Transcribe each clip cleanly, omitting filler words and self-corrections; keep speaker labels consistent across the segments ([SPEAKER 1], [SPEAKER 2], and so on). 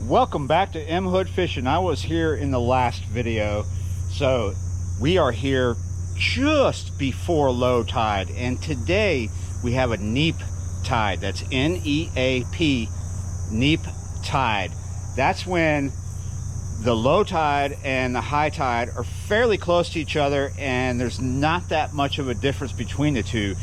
[SPEAKER 1] Welcome back to M Hood Fishing. I was here in the last video, so we are here just before low tide, and today we have a Neap tide. That's N-E-A-P, Neap tide. That's when the low tide and the high tide are fairly close to each other, and there's not that much of a difference between the two.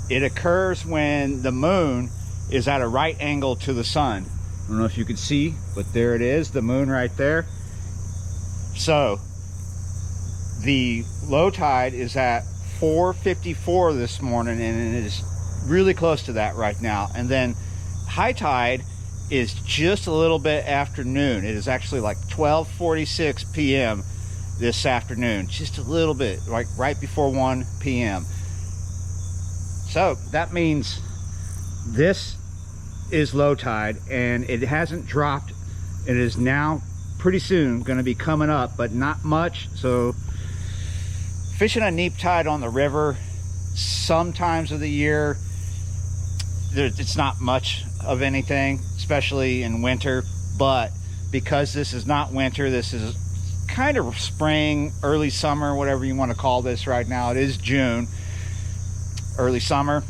[SPEAKER 1] It occurs when the moon is at a right angle to the sun. I don't know if you can see, but there it is, the moon right there. So the low tide is at 4:54 this morning, and it is really close to that right now. And then high tide is just a little bit after noon. It is actually like 12:46 p.m. this afternoon, just a little bit, like right before 1 p.m. So that means this is low tide, and it hasn't dropped. It is now pretty soon going to be coming up, but not much. So fishing a neap tide on the river some times of the year, it's not much of anything, especially in winter. But because this is not winter, this is kind of spring, early summer, whatever you want to call this right now. It is June, early summer.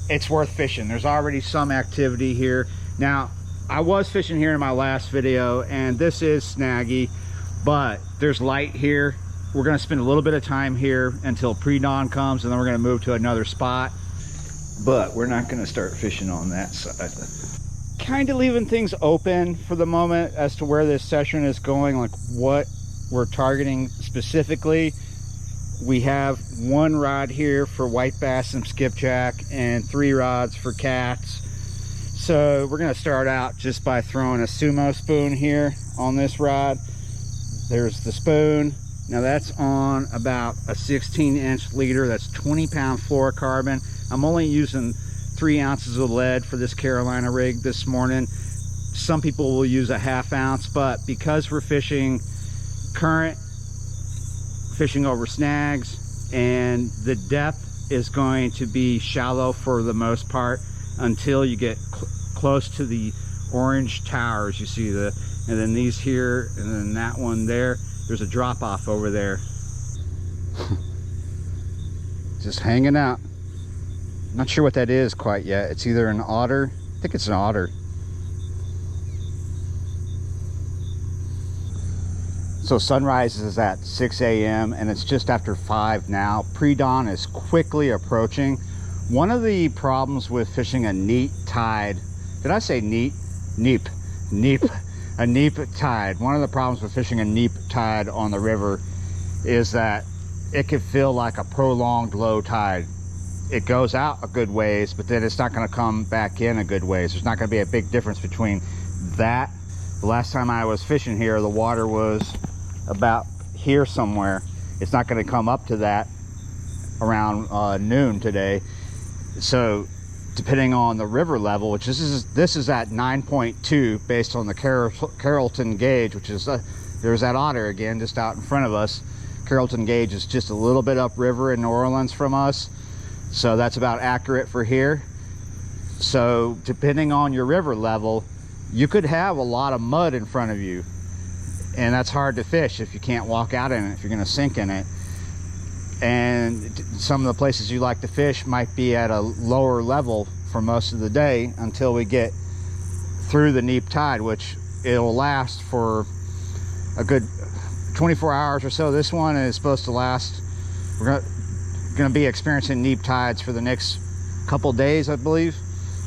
[SPEAKER 1] It's worth fishing. There's already some activity here. Now, I was fishing here in my last video, and this is snaggy, but there's light here. We're going to spend a little bit of time here until pre-dawn comes, and then we're going to move to another spot. But we're not going to start fishing on that side. Kind of leaving things open for the moment as to where this session is going, like what we're targeting specifically. We have one rod here for white bass and skipjack, and 3 rods for cats. So we're going to start out just by throwing a sumo spoon here on this rod. There's the spoon. Now that's on about a 16-inch leader. That's 20-pound fluorocarbon. I'm only using 3 ounces of lead for this Carolina rig this morning. Some people will use a 1/2 ounce, but because we're fishing current, fishing over snags, and the depth is going to be shallow for the most part until you get close to the orange towers. You see and then these here, and then that one there. There's a drop off over there. Just hanging out. Not sure what that is quite yet. It's either an otter. I think it's an otter. So sunrise is at 6 a.m. and it's just after 5 now. Pre-dawn is quickly approaching. One of the problems with fishing a neap tide, did I say neat? Neap. A neap tide. One of the problems with fishing a neap tide on the river is that it could feel like a prolonged low tide. It goes out a good ways, but then it's not going to come back in a good ways. There's not going to be a big difference between that. The last time I was fishing here, the water was about here somewhere. It's not going to come up to that around noon today. So depending on the river level, which this is at 9.2 based on the Carrollton gauge, which is there's that otter again just out in front of us. Carrollton gauge is just a little bit upriver in New Orleans from us, so that's about accurate for here. So depending on your river level, you could have a lot of mud in front of you, and that's hard to fish if you can't walk out in it, if you're going to sink in it. And some of the places you like to fish might be at a lower level for most of the day until we get through the neap tide, which it'll last for a good 24 hours or so. This one is supposed to last, we're going to be experiencing neap tides for the next couple days, I believe,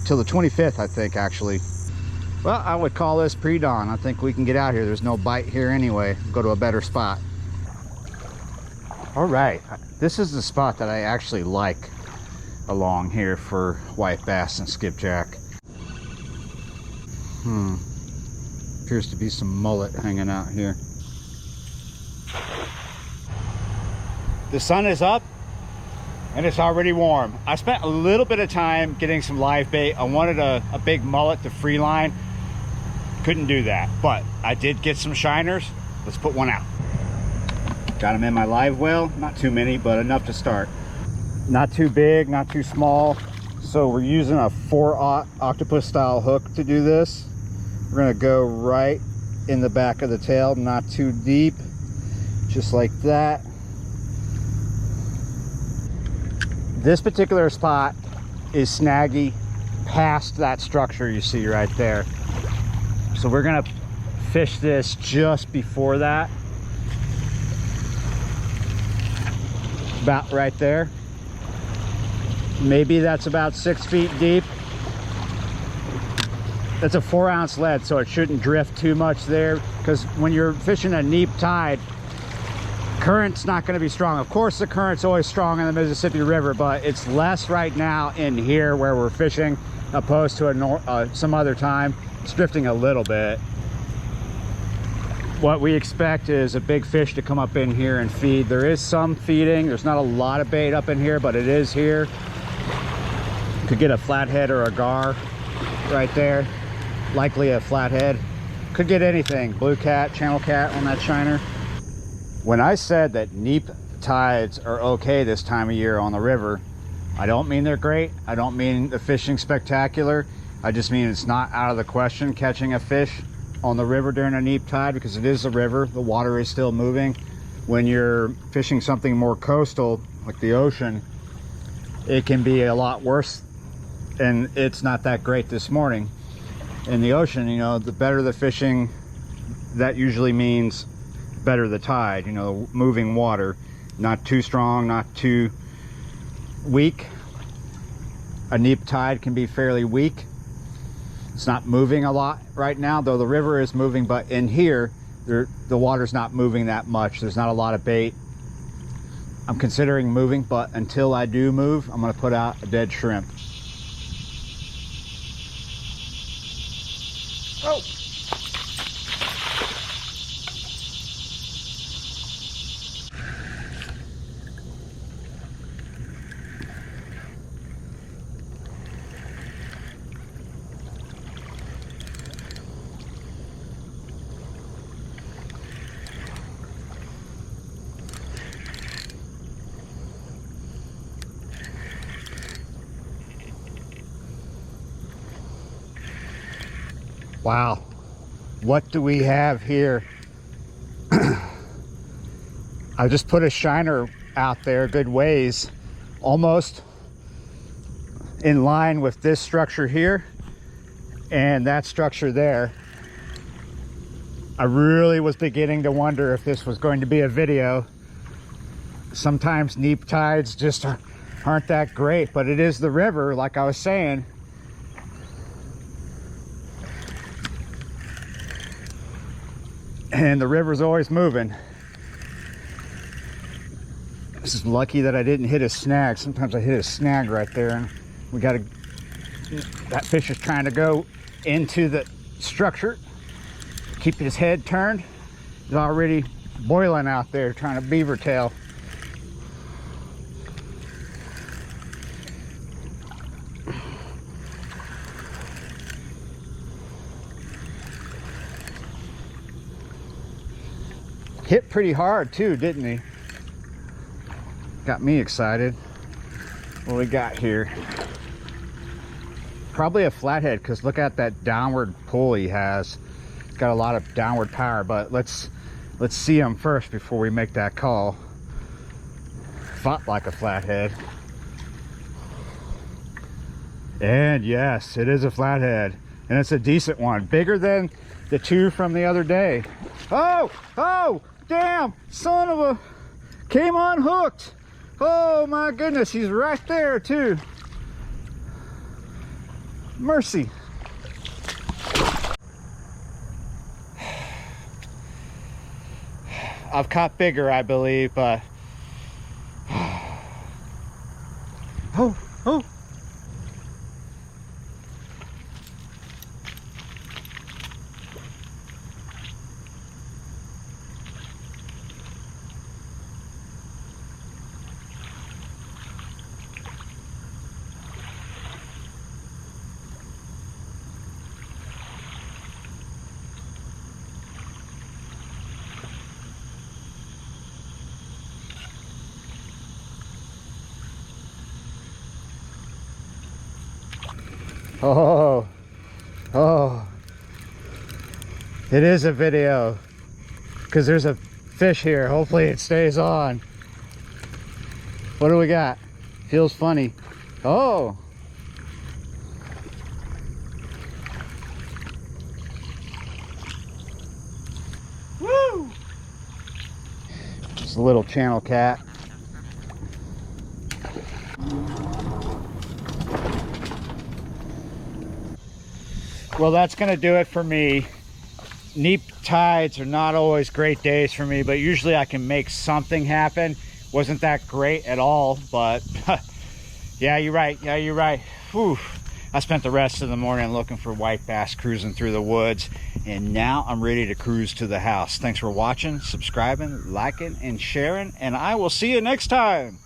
[SPEAKER 1] till the 25th, I think, actually. Well, I would call this pre-dawn. I think we can get out here. There's no bite here anyway. Go to a better spot. All right, this is the spot that I actually like along here for white bass and skipjack. Appears to be some mullet hanging out here. The sun is up and it's already warm. I spent a little bit of time getting some live bait. I wanted a big mullet to free line. Couldn't do that, but I did get some shiners. Let's put one out. Got them in my live well. Not too many, but enough to start. Not too big, not too small. So we're using a 4/0 octopus style hook to do this. We're gonna go right in the back of the tail, not too deep, just like that. This particular spot is snaggy past that structure you see right there. So we're gonna fish this just before that. About right there. Maybe that's about 6 feet deep. That's a 4-ounce lead, so it shouldn't drift too much there, because when you're fishing a neap tide, current's not going to be strong. Of course, the current's always strong in the Mississippi River, but it's less right now in here where we're fishing, opposed to some other time. It's drifting a little bit. What we expect is a big fish to come up in here and feed. There is some feeding. There's not a lot of bait up in here, but it is here. Could get a flathead or a gar right there. Likely a flathead. Could get anything. Blue cat, channel cat on that shiner. When I said that neap tides are okay this time of year on the river, I don't mean they're great. I don't mean the fishing spectacular. I just mean it's not out of the question catching a fish on the river during a neap tide, because it is a river. The water is still moving. When you're fishing something more coastal, like the ocean, it can be a lot worse, and it's not that great this morning. In the ocean, you know, the better the fishing, that usually means better the tide, you know, moving water. Not too strong, not too weak. A neap tide can be fairly weak. It's not moving a lot right now, though the river is moving, but in here, the water's not moving that much. There's not a lot of bait. I'm considering moving, but until I do move, I'm gonna put out a dead shrimp. Oh! Wow, what do we have here? I just put a shiner out there a good ways, almost in line with this structure here and that structure there. I really was beginning to wonder if this was going to be a video. Sometimes neap tides just aren't that great, but it is the river, like I was saying. And the river's always moving. This is lucky that I didn't hit a snag. Sometimes I hit a snag right there, and we gotta, that fish is trying to go into the structure, keep his head turned. He's already boiling out there trying to beaver tail. Hit pretty hard too, didn't he? Got me excited. What we got here? Probably a flathead, because look at that downward pull he has. He's got a lot of downward power, but let's see him first before we make that call. Fought like a flathead. And yes, it is a flathead, and it's a decent one, bigger than the two from the other day. Oh, damn, son of a, came unhooked. Oh my goodness, he's right there too. Mercy. I've caught bigger, I believe, but oh. Oh, It is a video because there's a fish here. Hopefully it stays on. What do we got? Feels funny. Oh. Woo! Just a little channel cat. Well, that's going to do it for me. Neap tides are not always great days for me, but usually I can make something happen. Wasn't that great at all, but yeah, you're right. Yeah, you're right. Whew. I spent the rest of the morning looking for white bass cruising through the woods, and now I'm ready to cruise to the house. Thanks for watching, subscribing, liking, and sharing, and I will see you next time.